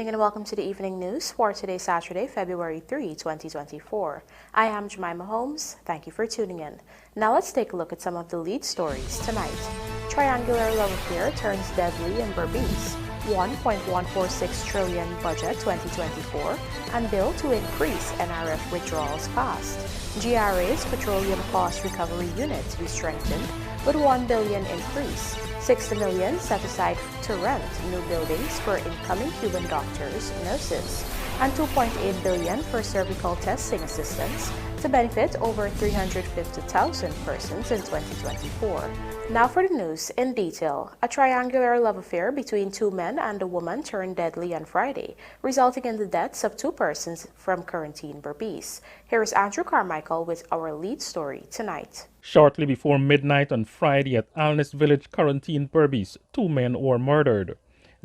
evening and welcome to the evening news for today, Saturday, February 3, 2024. I am Jemima Holmes. Thank you for tuning in. Now let's take a look at some of the lead stories tonight. Triangular love affair turns deadly in BERBICE. 1.146 trillion budget 2024 and bill to increase NRF withdrawals passed. GRA'S Petroleum Cost Recovery Unit to be strengthened with $1 billion increase. $60 million set aside to rent new buildings for incoming Cuban doctors, nurses, and $2.8 billion for cervical testing assistance to benefit over 350,000 persons in 2024. Now for the news in detail. A triangular love affair between two men and a woman turned deadly on Friday, resulting in the deaths of two persons from quarantine BERBICE. Here is Andrew Carmichael with our lead story tonight. Shortly before midnight on Friday at Alness Village, quarantine BERBICE, two men were murdered.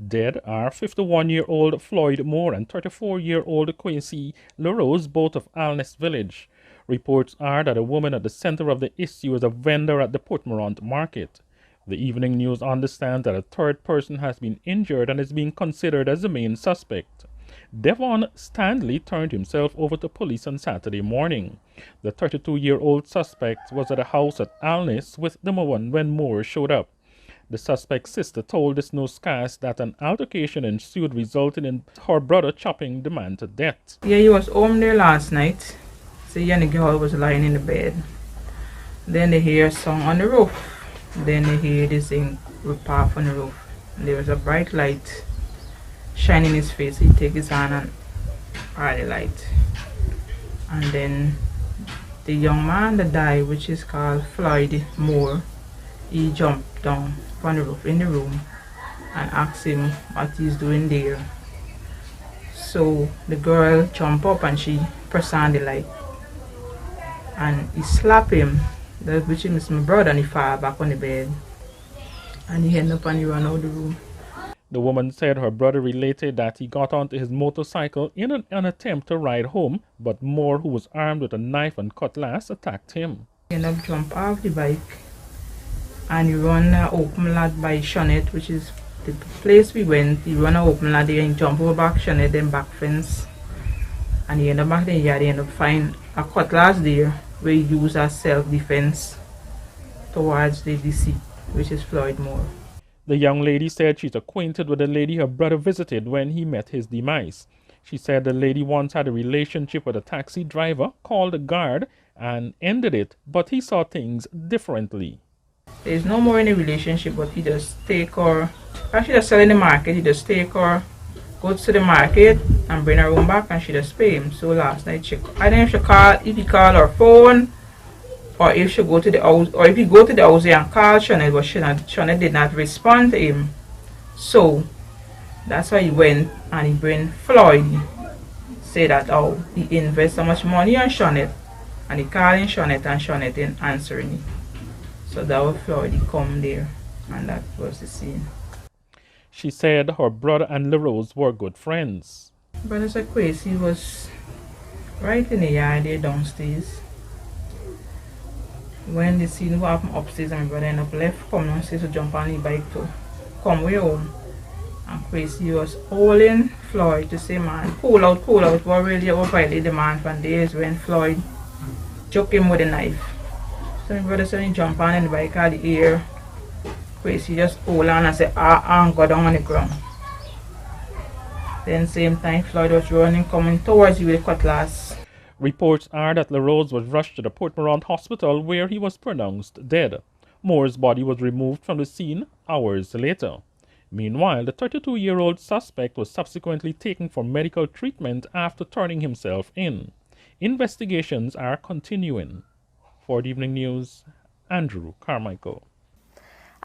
Dead are 51-year-old Floyd Moore and 34-year-old Quincy LaRose, both of Alness Village. Reports are that a woman at the center of the issue is a vendor at the Portmorant market. The evening news understands that a third person has been injured and is being considered as the main suspect. Devon Stanley turned himself over to police on Saturday morning. The 32-year-old suspect was at a house at Alness with the woman when Moore showed up. The suspect's sister told this newscast that an altercation ensued, resulting in her brother chopping the man to death. Yeah, he was home there last night. So he and the girl was lying in the bed. Then they hear a song on the roof. Then they hear this thing rip off on the roof. And there was a bright light shining in his face. He take his hand and hide the light. And then the young man that died, which is called Floyd Moore, he jumped down from the roof in the room and asked him what he's doing there. So the girl jumped up and she pressed on the light. And he slapped him, which is my brother, and he fell back on the bed. And he ended up and he ran out of the room. The woman said her brother related that he got onto his motorcycle in an attempt to ride home, but Moore, who was armed with a knife and cutlass, attacked him. He ended up jumping off the bike and he ran an open lot by Shonnet, which is the place we went. He ran an open lot there and jumped over back Shonnet, then back fence. And he ended up back there, he ended up finding a cutlass there where he used as self-defense towards the deceased, which is Floyd Moore. The young lady said she's acquainted with the lady her brother visited when he met his demise. She said the lady once had a relationship with a taxi driver called a guard and ended it, but he saw things differently. There's no more any relationship, but he just take her, actually just sell in the market, he just take her, go to the market and bring her home back, and she just pay him. So last night I don't know if he called her phone, or if she go to the house, or if he go to the house and call Shonnet, but Shonnet did not respond to him. So that's why he went and he bring Floyd. Say that he invest so much money on Shonnet, and he calling Shonnet and Shonnet ain't answering it. So that was Floyd, he come there, and that was the scene. She said her brother and LaRose were good friends. Brother said Quincy was right in the yard there downstairs. When the scene happened upstairs, and my brother ended up left, come downstairs to jump on the bike to come way home. And Quincy was holding Floyd to say, man, pull out, but really violate the man from there is when Floyd took him with a knife. So my brother said he jump on the bike out the air. Quincy just hold on and say, and go down on the ground. Then same time Floyd was running, coming towards you with a cutlass. Reports are that LaRose was rushed to the Portmorant hospital where he was pronounced dead. Moore's body was removed from the scene hours later. Meanwhile, the 32-year-old suspect was subsequently taken for medical treatment after turning himself in. Investigations are continuing. For the evening news, Andrew Carmichael.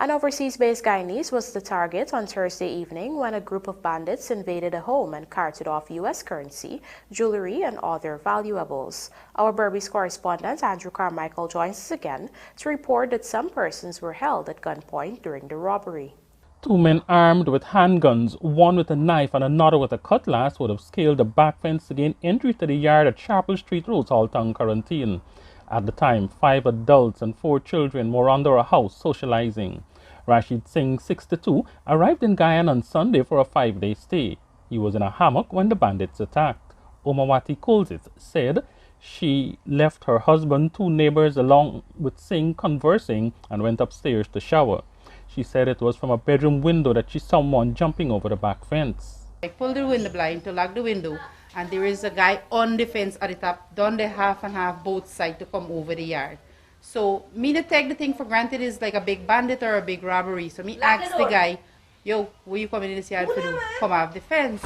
An overseas-based Guyanese was the target on Thursday evening when a group of bandits invaded a home and carted off U.S. currency, jewelry, and other valuables. Our BERBICE correspondent Andrew Carmichael joins us again to report that some persons were held at gunpoint during the robbery. Two men armed with handguns, one with a knife and another with a cutlass, would have scaled the back fence to gain entry to the yard at Chapel Street, Rose Hall Town Quarantine. At the time, 5 adults and 4 children were under a house socializing. Rashid Singh, 62, arrived in Guyana on Sunday for a 5-day stay. He was in a hammock when the bandits attacked. Omawati Kulzit said she left her husband, two neighbors along with Singh conversing and went upstairs to shower. She said it was from a bedroom window that she saw someone jumping over the back fence. I pulled the window blind to lock the window, and there is a guy on the fence at the top, done the half and half both sides to come over the yard. So me to take the thing for granted is like a big bandit or a big robbery. So me asked the guy, yo, where you coming in this yard to do? Come off the fence.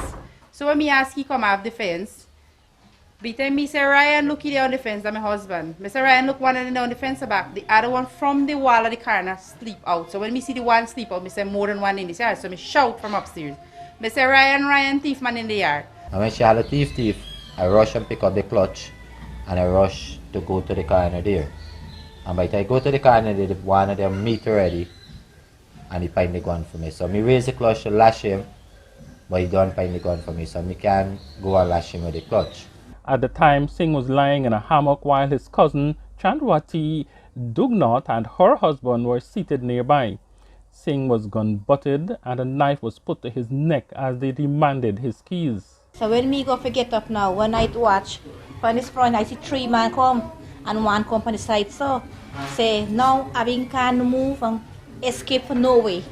So when me ask he come off the fence, by the time me say, Ryan, look here on the fence, that's my husband. Me say, Ryan, look one of them on the fence back. The other one from the wall of the corner sleep out. So when me see the one sleep out, me say more than one in this yard. So me shout from upstairs. Me say, Ryan, thief man in the yard. And when she had a thief, I rush and pick up the clutch and I rush to go to the corner there. And by the time I go to the corner there, one of them meet already and he find the gun for me. So me raise the clutch to lash him, but he don't find the gun for me. So me can go and lash him with the clutch. At the time, Singh was lying in a hammock while his cousin Chandrawati Dugnauth and her husband were seated nearby. Singh was gun-butted and a knife was put to his neck as they demanded his keys. So when me go for get up now, one night watch, from this front I see 3 men come and one come on the side. So say now having can move and escape for no way.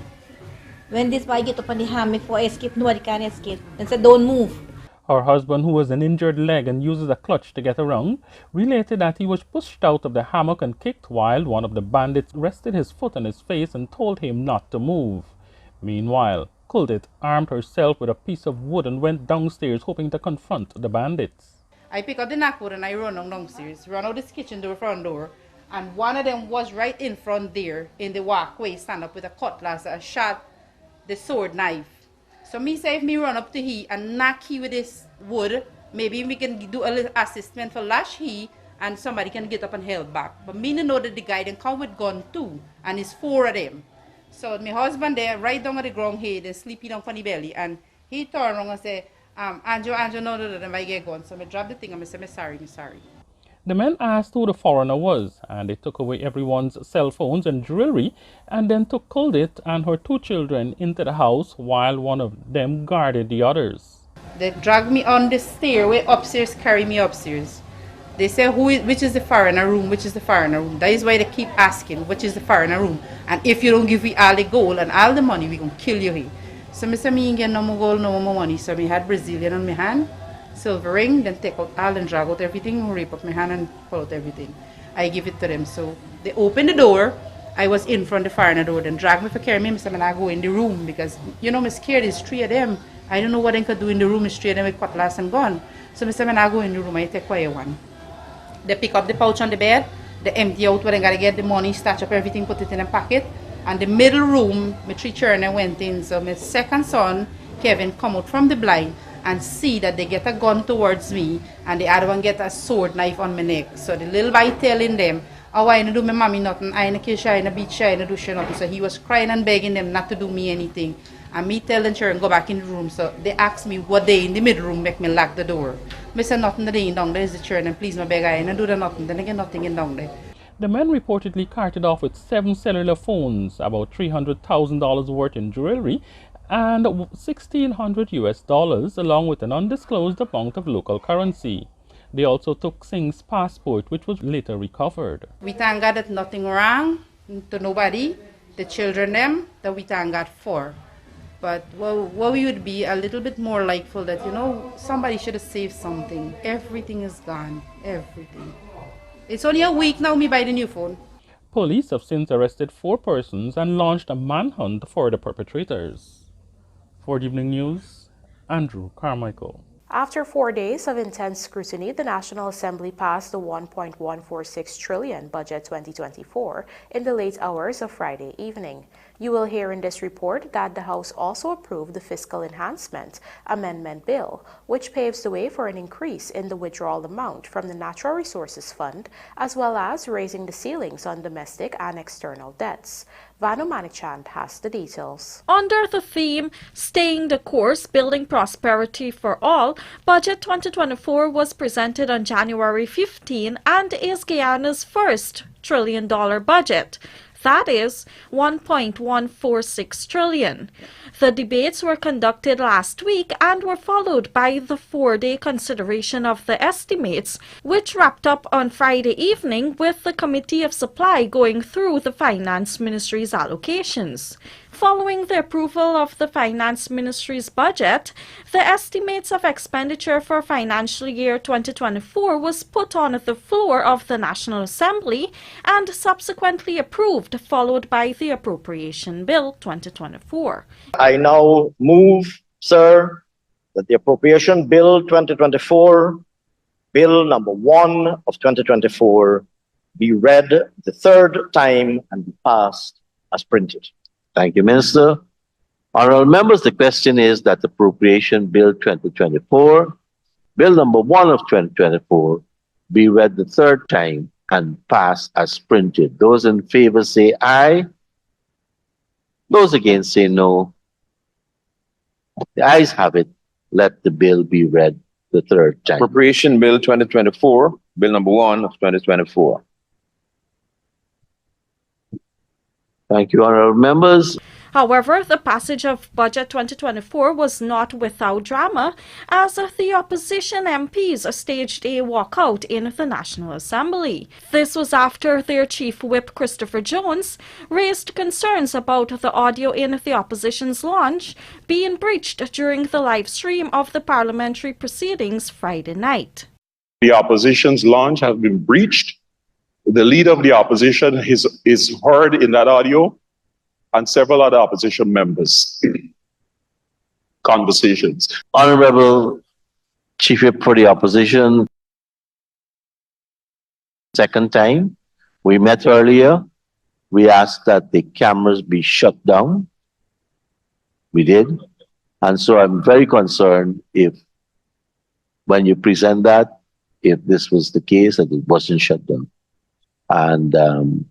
When this boy get up on the hammock for escape, nobody can escape. And say don't move. Her husband, who has an injured leg and uses a clutch to get around, related that he was pushed out of the hammock and kicked while one of the bandits rested his foot on his face and told him not to move. Meanwhile, Kuldit armed herself with a piece of wood and went downstairs hoping to confront the bandits. I pick up the knackwood and I run downstairs, run out this kitchen door, front door, and one of them was right in front there in the walkway, stand up with a cutlass, a shot, the sword knife. So me say if me run up to he and knock he with this wood, maybe we can do a little assistment for lash he and somebody can get up and help back. But me no know that the guy then come with gun too and it's 4 of them. So my husband there right down on the ground here, then sleepy down on the belly and he turn around and say, Andrew, no, I get gun. So I drop the thing and I say, I'm sorry. The men asked who the foreigner was, and they took away everyone's cell phones and jewelry, and then took Kuldit and her 2 children into the house while one of them guarded the others. They drag me on the stairway upstairs, carry me upstairs. They say, which is the foreigner room, which is the foreigner room? That is why they keep asking, which is the foreigner room? And if you don't give me all the gold and all the money, we gonna kill you here. So I said, me get no more gold, no more money. So I had Brazilian on my hand, silver ring, then take out all and drag out everything, rape up my hand and pull out everything. I give it to them. So they open the door. I was in front of the foreigner door, then drag me for carry me. I said, I go in the room because, I'm scared. There's 3 of them. I don't know what they could do in the room. It's 3 of them with cutlass and gun. So I said, I go in the room. I take away one. They pick up the pouch on the bed. They empty out where they got to get the money, stash up everything, put it in a pocket. And the middle room, my 3 children went in. So my second son, Kevin, come out from the blind and see that they get a gun towards me and the other one get a sword knife on my neck. So the little boy telling them, oh, I ain't do my mommy nothing, I ain't kill she, I ain't beat she, I ain't do she nothing. So he was crying and begging them not to do me anything. And me telling children go back in the room. So they asked me what they in the middle room make me lock the door. I said nothing that they in down there is the children, please my beg, I ain't do nothing. Then again nothing in down there. The men reportedly carted off with 7 cellular phones, about $300,000 worth in jewelry, and $1,600 along with an undisclosed amount of local currency. They also took Singh's passport, which was later recovered. We thank God that nothing wrong to nobody, the children them, that we thank God for. But what we would be a little bit more likeful that, somebody should have saved something. Everything is gone, everything. It's only a week now me buy the new phone. Police have since arrested 4 persons and launched a manhunt for the perpetrators. For the Evening News, Andrew Carmichael. After 4 days of intense scrutiny, the National Assembly passed the $1.146 trillion budget 2024 in the late hours of Friday evening. You will hear in this report that the House also approved the Fiscal Enhancement Amendment Bill, which paves the way for an increase in the withdrawal amount from the Natural Resources Fund, as well as raising the ceilings on domestic and external debts. Vanu Manichand has the details. Under the theme, Staying the Course, Building Prosperity for All, Budget 2024 was presented on January 15 and is Guyana's first trillion-dollar budget. that is 1.146 trillion. The debates were conducted last week and were followed by the 4-day consideration of the estimates, which wrapped up on Friday evening with the Committee of Supply going through the Finance Ministry's allocations. Following the approval of the Finance Ministry's budget, the estimates of expenditure for financial year 2024 was put on the floor of the National Assembly and subsequently approved, followed by the Appropriation Bill 2024. I now move, sir, that the Appropriation Bill 2024, Bill number 1 of 2024, be read the third time and be passed as printed. Thank you, Minister. Honorable members, the question is that Appropriation Bill 2024, Bill number 1 of 2024, be read the third time and passed as printed. Those in favor say aye. Those against say no. The ayes have it. Let the bill be read the third time. Appropriation Bill 2024, Bill number 1 of 2024. Thank you, honorable members. However, the passage of Budget 2024 was not without drama, as the opposition MPs staged a walkout in the National Assembly. This was after their Chief Whip, Christopher Jones, raised concerns about the audio in the opposition's launch being breached during the live stream of the parliamentary proceedings Friday night. The opposition's launch has been breached. The leader of the opposition is heard in that audio, and several other opposition members' conversations. Honorable Chief Whip for the opposition. Second time, we met earlier. We asked that the cameras be shut down. We did. And so I'm very concerned if, when you present that, if this was the case, that it wasn't shut down. And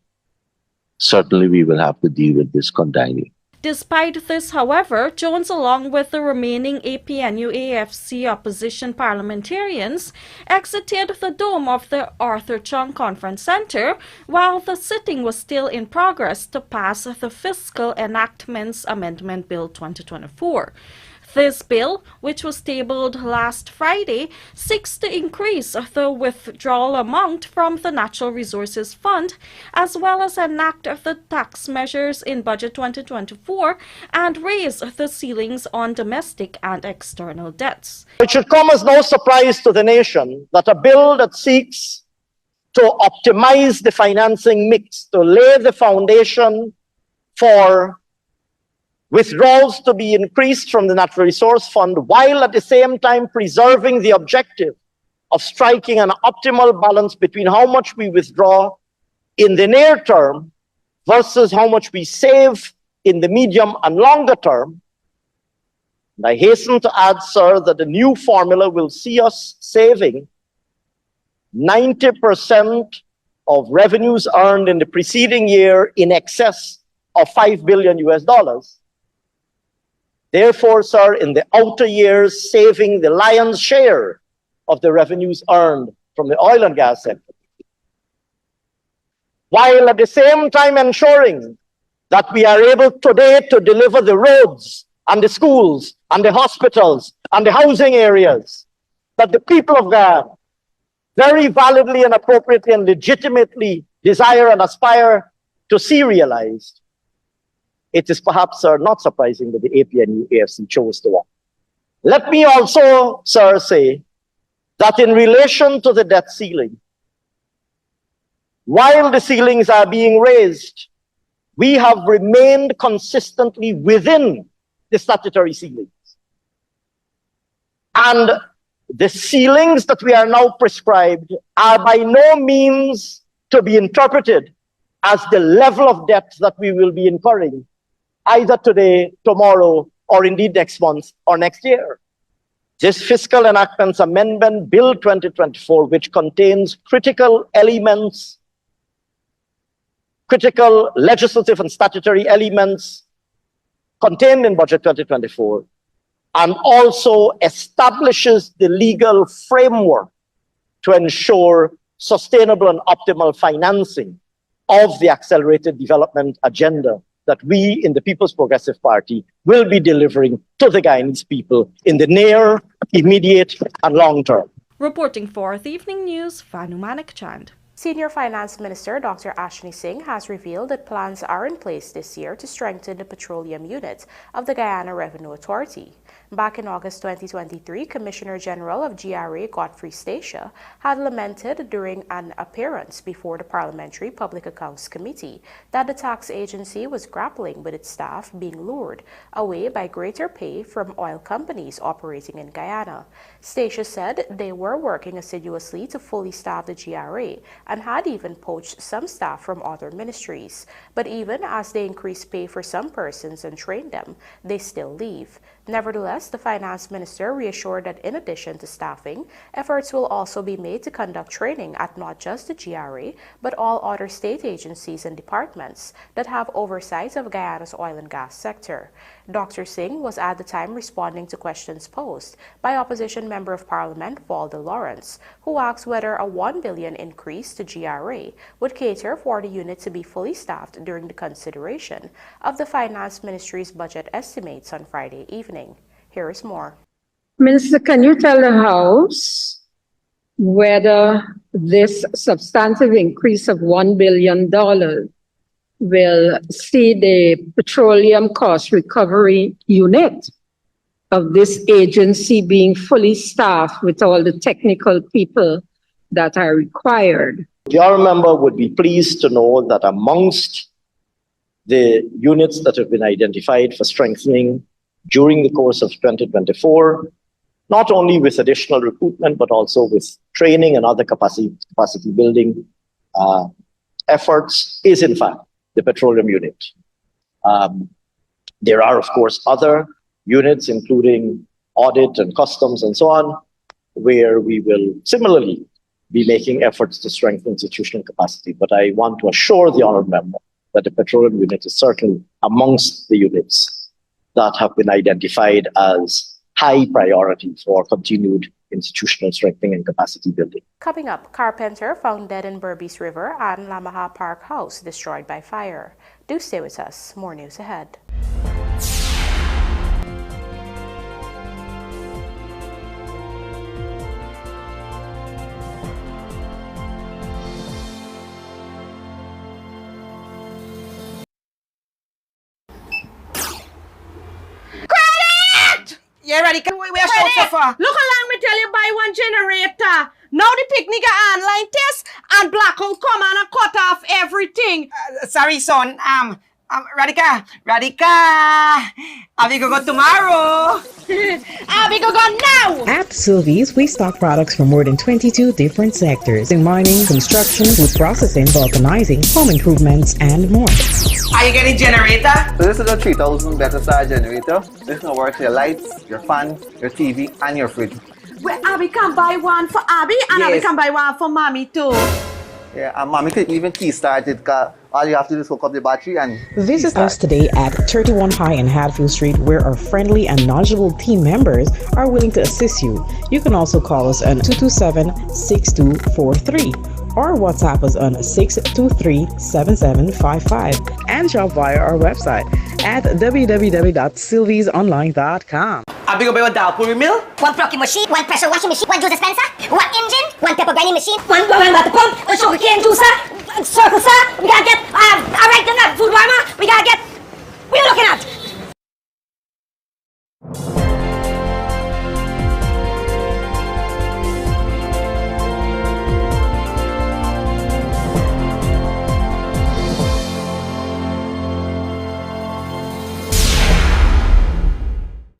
certainly we will have to deal with this continually. Despite this, however, Jones, along with the remaining APNU-AFC opposition parliamentarians, exited the dome of the Arthur Chung Conference Center while the sitting was still in progress to pass the Fiscal Enactments Amendment Bill 2024. This bill, which was tabled last Friday, seeks to increase the withdrawal amount from the Natural Resources Fund, as well as enact the tax measures in Budget 2024 and raise the ceilings on domestic and external debts. It should come as no surprise to the nation that a bill that seeks to optimize the financing mix, to lay the foundation for withdrawals to be increased from the Natural Resource Fund, while at the same time preserving the objective of striking an optimal balance between how much we withdraw in the near term versus how much we save in the medium and longer term. And I hasten to add, sir, that the new formula will see us saving 90% of revenues earned in the preceding year in excess of $5 billion US. Therefore, sir, in the outer years, saving the lion's share of the revenues earned from the oil and gas sector, while at the same time ensuring that we are able today to deliver the roads and the schools and the hospitals and the housing areas that the people of Ghana very validly and appropriately and legitimately desire and aspire to see realized. It is perhaps, sir, not surprising that the APNU-AFC chose to walk. Let me also, sir, say that in relation to the debt ceiling, while the ceilings are being raised, we have remained consistently within the statutory ceilings. And the ceilings that we are now prescribed are by no means to be interpreted as the level of debt that we will be incurring either today, tomorrow, or indeed next month or next year. This Fiscal Enactments Amendment Bill 2024, which contains critical elements, critical legislative and statutory elements contained in Budget 2024, and also establishes the legal framework to ensure sustainable and optimal financing of the accelerated development agenda that we in the People's Progressive Party will be delivering to the Guyanese people in the near, immediate, and long term. Reporting for the Evening News, Vanu Manikchand. Senior Finance Minister Dr. Ashni Singh has revealed that plans are in place this year to strengthen the Petroleum Unit of the Guyana Revenue Authority. Back in August 2023, Commissioner General of GRA Godfrey Stacia had lamented during an appearance before the Parliamentary Public Accounts Committee that the tax agency was grappling with its staff being lured away by greater pay from oil companies operating in Guyana. Stacia said they were working assiduously to fully staff the GRA and had even poached some staff from other ministries. But even as they increased pay for some persons and trained them, they still leave. Nevertheless, the finance minister reassured that in addition to staffing, efforts will also be made to conduct training at not just the GRA, but all other state agencies and departments that have oversight of Guyana's oil and gas sector. Dr. Singh was at the time responding to questions posed by opposition Member of Parliament Valda Lawrence, who asked whether a $1 billion increase to GRA would cater for the unit to be fully staffed during the consideration of the Finance Ministry's budget estimates on Friday evening. Here is more. Minister, can you tell the House whether this substantive increase of $1 billion will see the petroleum cost recovery unit of this agency being fully staffed with all the technical people that are required? Your member would be pleased to know that amongst the units that have been identified for strengthening during the course of 2024, not only with additional recruitment, but also with training and other capacity building efforts, is in fact the Petroleum Unit. There are, of course, other units, including audit and customs and so on, where we will similarly be making efforts to strengthen institutional capacity. But I want to assure the honourable member that the Petroleum Unit is certainly amongst the units that have been identified as high priority for continued institutional strengthening and capacity building. Coming up, carpenter found dead in BERBICE River and Lamaha Park house destroyed by fire. Do stay with us. More news ahead. Yeah, ready? We are short so far. Look along, me tell you, buy one generator. Now the picnic online test and blackout come and cut off everything. Sorry, son. Radhika. Are we go tomorrow? Are we go now? At Sylvies, we stock products from more than 22 different sectors in mining, construction, food processing, vulcanizing, home improvements, and more. Are you getting generator? So this is a 3000 better star generator. This will work for your lights, your fan, your TV, and your fridge. Well, Abby can buy one for Abby and Yes. Abby can buy one for Mommy too. Yeah, and mommy could even key start it, because all you have to do is hook up the battery and Visit us today at 31 High and Hatfield Street, where our friendly and knowledgeable team members are willing to assist you. You can also call us on 227-6243 or WhatsApp us on 623-7755 and shop via our website at www.sylviesonline.com. Are we go buy one Dalpuri mill? One plucking machine, one pressure washing machine, one juice dispenser, one engine, one pepper grinding machine, one water pump, a sugar cane juicer, circle sir. We gotta get alright then that food warmer. We gotta get. What are you looking at?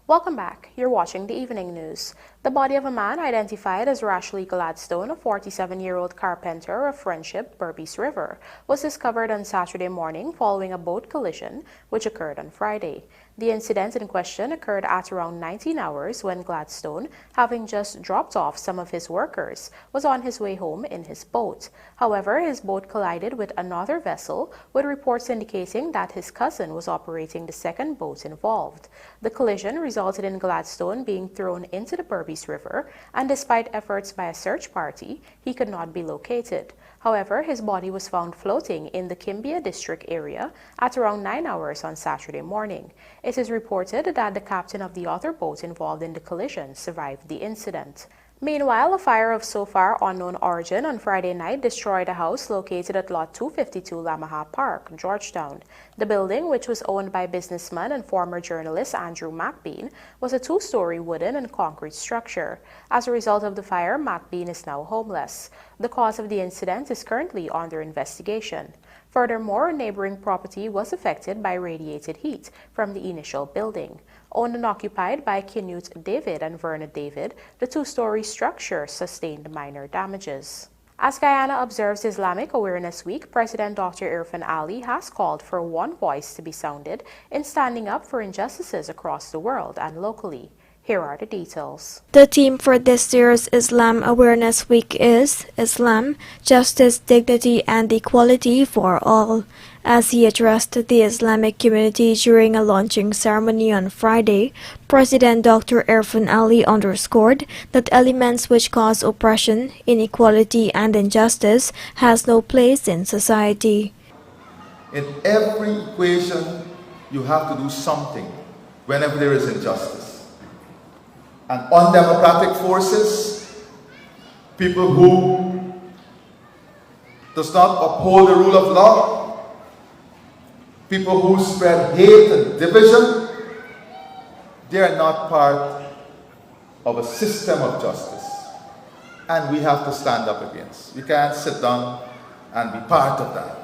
Welcome back. You're watching the evening news. The body of a man identified as Rashley Gladstone, a 47-year-old carpenter of Friendship, BERBICE River, was discovered on Saturday morning following a boat collision which occurred on Friday. The incident in question occurred at around 19 hours when Gladstone, having just dropped off some of his workers, was on his way home in his boat. However, his boat collided with another vessel, with reports indicating that his cousin was operating the second boat involved. The collision resulted in Gladstone being thrown into the BERBICE River, and despite efforts by a search party, he could not be located. However, his body was found floating in the Kimbia district area at around 9 hours on Saturday morning. It is reported that the captain of the other boat involved in the collision survived the incident. Meanwhile, a fire of so far unknown origin on Friday night destroyed a house located at Lot 252 Lamaha Park, Georgetown. The building, which was owned by businessman and former journalist Andrew McBean, was a two-story wooden and concrete structure. As a result of the fire, McBean is now homeless. The cause of the incident is currently under investigation. Furthermore, a neighboring property was affected by radiated heat from the initial building. Owned and occupied by Knut David and Verna David, the two-story structure sustained minor damages. As Guyana observes Islamic Awareness Week, President Dr. Irfan Ali has called for one voice to be sounded in standing up for injustices across the world and locally. Here are the details. The theme for this year's Islam Awareness Week is Islam, Justice, Dignity and Equality for All. As he addressed the Islamic community during a launching ceremony on Friday, President Dr. Irfan Ali underscored that elements which cause oppression, inequality and injustice has no place in society. In every equation, you have to do something whenever there is injustice. And undemocratic forces, people who does not uphold the rule of law, people who spread hate and division, they are not part of a system of justice. And we have to stand up against. We can't sit down and be part of that.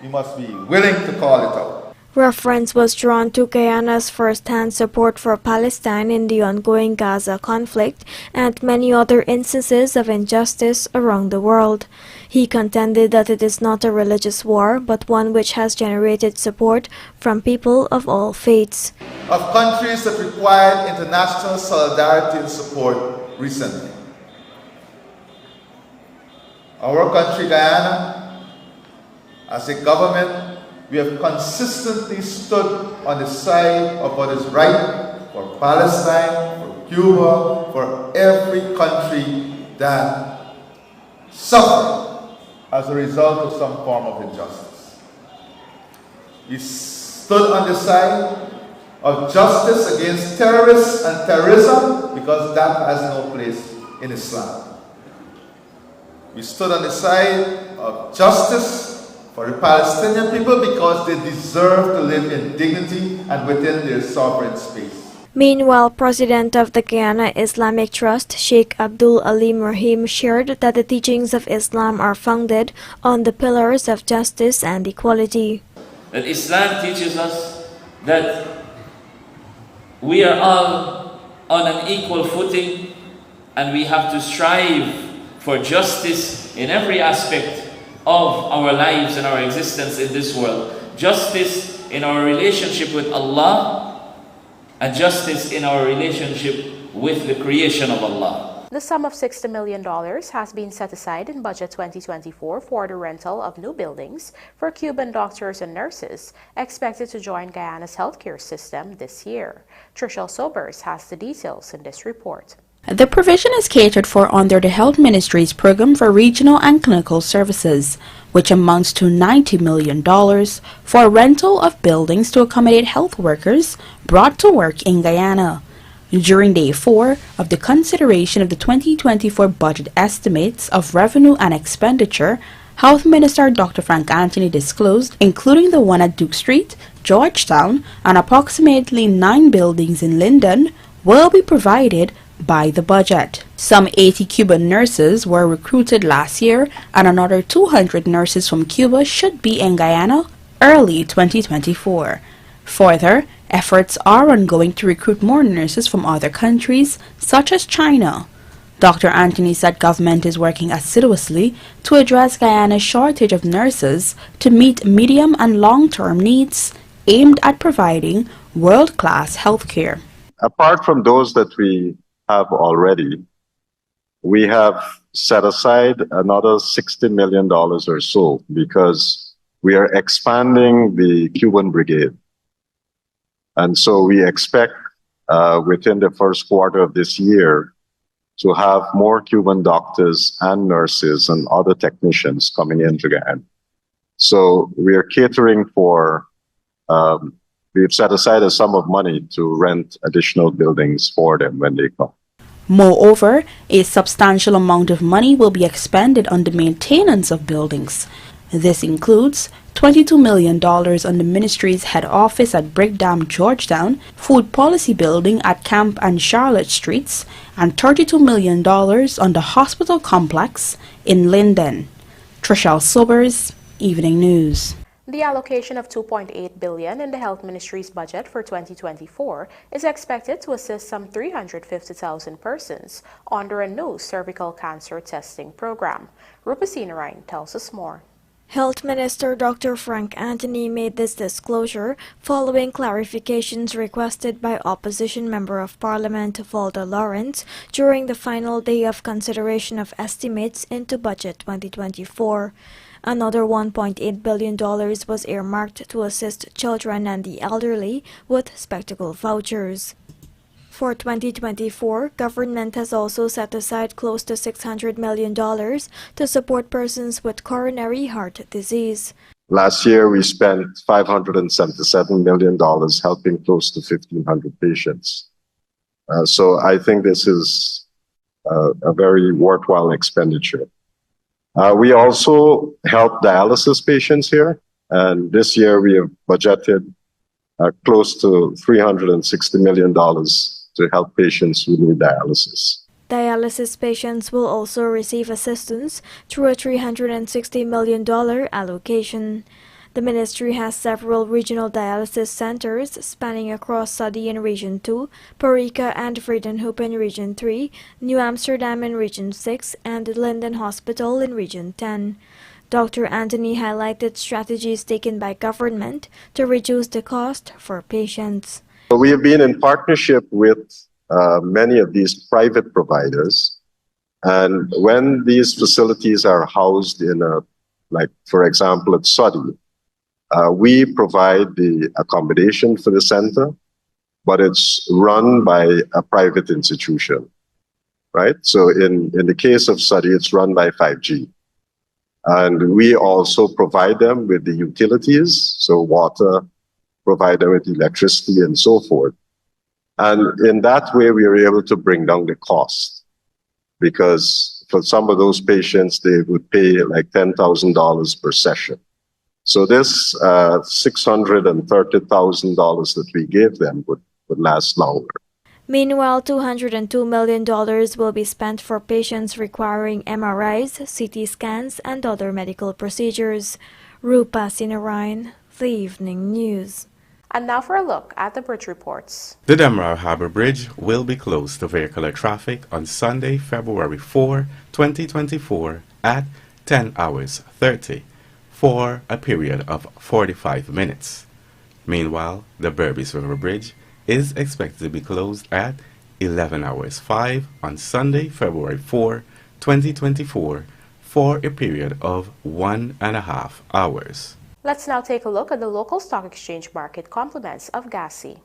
We must be willing to call it out. Reference was drawn to Guyana's first-hand support for Palestine in the ongoing Gaza conflict and many other instances of injustice around the world. He contended that it is not a religious war, but one which has generated support from people of all faiths. Of countries that required international solidarity and support recently. Our country, Guyana, as a government, we have consistently stood on the side of what is right for Palestine, for Cuba, for every country that suffered as a result of some form of injustice. We stood on the side of justice against terrorists and terrorism because that has no place in Islam. We stood on the side of justice for the Palestinian people because they deserve to live in dignity and within their sovereign space. Meanwhile, President of the Guyana Islamic Trust, Sheikh Abdul Alim Rahim, shared that the teachings of Islam are founded on the pillars of justice and equality. That Islam teaches us that we are all on an equal footing and we have to strive for justice in every aspect of our lives and our existence in this world. Justice in our relationship with Allah and justice in our relationship with the creation of Allah. The sum of $60 million has been set aside in Budget 2024 for the rental of new buildings for Cuban doctors and nurses expected to join Guyana's healthcare system this year. Trishelle Sobers has the details in this report. The provision is catered for under the Health Ministry's Program for Regional and Clinical Services, which amounts to $90 million for rental of buildings to accommodate health workers brought to work in Guyana. During Day 4 of the consideration of the 2024 budget estimates of revenue and expenditure, Health Minister Dr. Frank Anthony disclosed, including the one at Duke Street, Georgetown, and approximately 9 buildings in Linden, will be provided by the budget. Some 80 Cuban nurses were recruited last year and another 200 nurses from Cuba should be in Guyana early 2024. Further, efforts are ongoing to recruit more nurses from other countries such as China. Dr. Anthony said government is working assiduously to address Guyana's shortage of nurses to meet medium and long-term needs aimed at providing world-class health care. Apart from those that we have already, we have set aside another $60 million or so because we are expanding the Cuban brigade. And so we expect within the first quarter of this year to have more Cuban doctors and nurses and other technicians coming into Guyana. So we are catering for, we've set aside a sum of money to rent additional buildings for them when they come. Moreover, a substantial amount of money will be expended on the maintenance of buildings. This includes $22 million on the ministry's head office at Brickdam, Georgetown, Food Policy Building at Camp and Charlotte Streets, and $32 million on the hospital complex in Linden. Trishelle Sobers, Evening News. The allocation of $2.8 billion in the Health Ministry's budget for 2024 is expected to assist some 350,000 persons under a new cervical cancer testing program. Rupasina Ryan tells us more. Health Minister Dr. Frank Anthony made this disclosure following clarifications requested by Opposition Member of Parliament Valda Lawrence during the final day of consideration of estimates into Budget 2024. Another $1.8 billion was earmarked to assist children and the elderly with spectacle vouchers. For 2024, government has also set aside close to $600 million to support persons with coronary heart disease. Last year, we spent $577 million helping close to 1,500 patients. So I think this is a very worthwhile expenditure. We also help dialysis patients here, and this year we have budgeted close to $360 million to help patients who need dialysis. Dialysis patients will also receive assistance through a $360 million allocation. The ministry has several regional dialysis centers spanning across Sadi in Region 2, Parika and Vredenhoop in Region 3, New Amsterdam in Region 6, and Linden Hospital in Region 10. Dr. Anthony highlighted strategies taken by government to reduce the cost for patients. We have been in partnership with many of these private providers, and when these facilities are housed in like for example at Sadi, we provide the accommodation for the center, but it's run by a private institution, right? So in the case of Sadi, it's run by 5G. And we also provide them with the utilities, so water, provide them with electricity and so forth. And in that way, we are able to bring down the cost, because for some of those patients, they would pay like $10,000 per session. So this $630,000 that we gave them would last longer. Meanwhile, $202 million will be spent for patients requiring MRIs, CT scans, and other medical procedures. Rupa Sinarayan, The Evening News. And now for a look at the bridge reports. The Damrao Harbour Bridge will be closed to vehicular traffic on Sunday, February 4, 2024 at 10 hours 30 for a period of 45 minutes. Meanwhile, the BERBICE River Bridge is expected to be closed at 11 hours 5 on Sunday, February 4, 2024 for a period of 1.5 hours. Let's now take a look at the local stock exchange market compliments of GASI.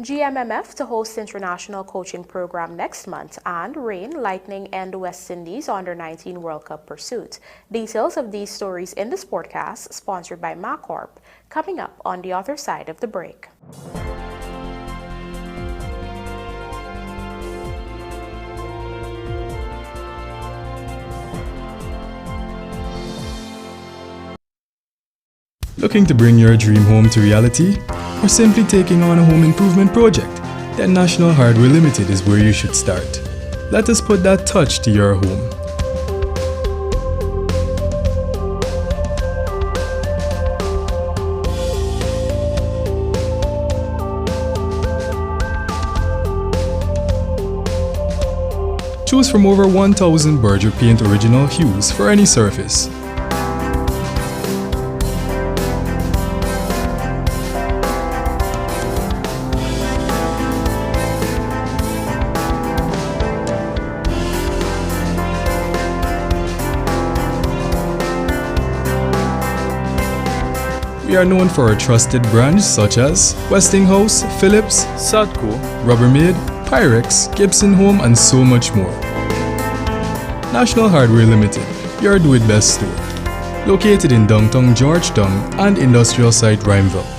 GMMF to host international coaching program next month, and rain, lightning, and West Indies Under-19 World Cup pursuit. Details of these stories in the Sportcast, sponsored by MacCorp, coming up on the other side of the break. Looking to bring your dream home to reality? Or simply taking on a home improvement project? Then National Hardware Limited is where you should start. Let us put that touch to your home. Choose from over 1,000 Berger Paint original hues for any surface. We are known for our trusted brands such as Westinghouse, Philips, Sadco, Rubbermaid, Pyrex, Gibson Home, and so much more. National Hardware Limited, your do-it-best store. Located in downtown Georgetown and industrial site Rhymeville.